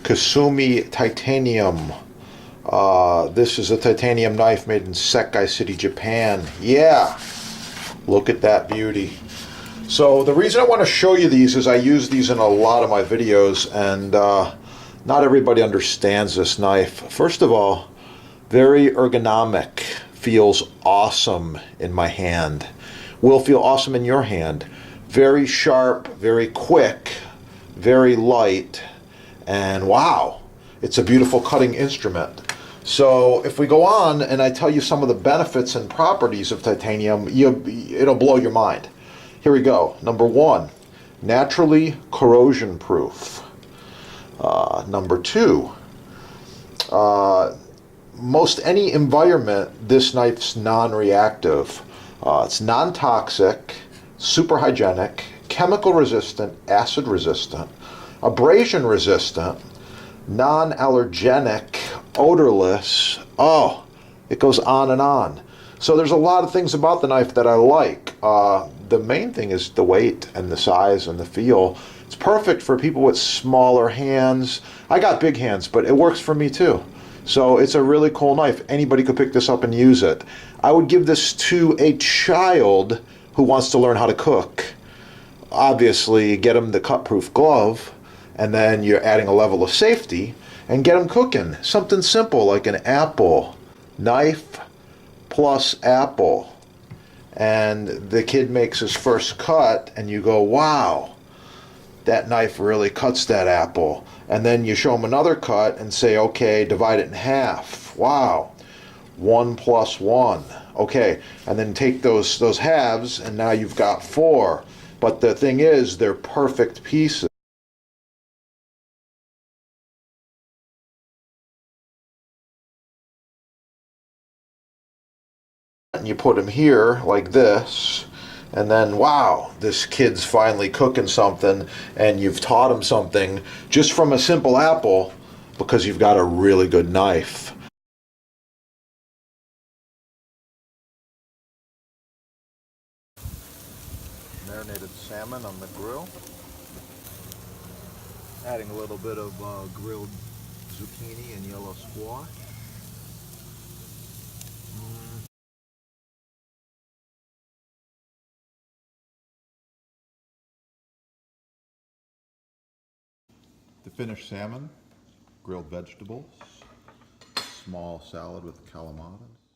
Kasumi Titanium. This is a titanium knife made in Sekai City, Japan. Yeah, look at that beauty. So the reason I want to show you these is I use these in a lot of my videos, and not everybody understands this knife. First of all, very ergonomic, feels awesome in my hand. Will feel awesome in your hand. Very sharp, very quick, very light, and wow, it's a beautiful cutting instrument. So if we go on and I tell you some of the benefits and properties of titanium, it'll blow your mind. Here we go. Number one, naturally corrosion proof. Number two, most any environment, this knife's non-reactive. It's non-toxic, super hygienic, chemical resistant, acid resistant, abrasion resistant, non-allergenic, odorless. Oh, it goes on and on. So there's a lot of things about the knife that I like. The main thing is the weight and the size and the feel. It's perfect for people with smaller hands. I got big hands, but it works for me too. So it's a really cool knife. Anybody could pick this up and use it. I would give this to a child who wants to learn how to cook. Obviously, get them the cut-proof glove, and then you're adding a level of safety, and get them cooking. Something simple like an apple. Knife plus apple. And the kid makes his first cut, and you go, wow, that knife really cuts that apple. And then you show them another cut and say, okay, divide it in half. Wow, 1 plus 1. Okay, and then take those halves, and now you've got 4. But the thing is, they're perfect pieces. And you put them here like this, and then wow, this kid's finally cooking something, and you've taught him something just from a simple apple because you've got a really good knife. Marinated salmon on the grill. Adding a little bit of grilled zucchini and yellow squash. The finished salmon, grilled vegetables, small salad with calamatas.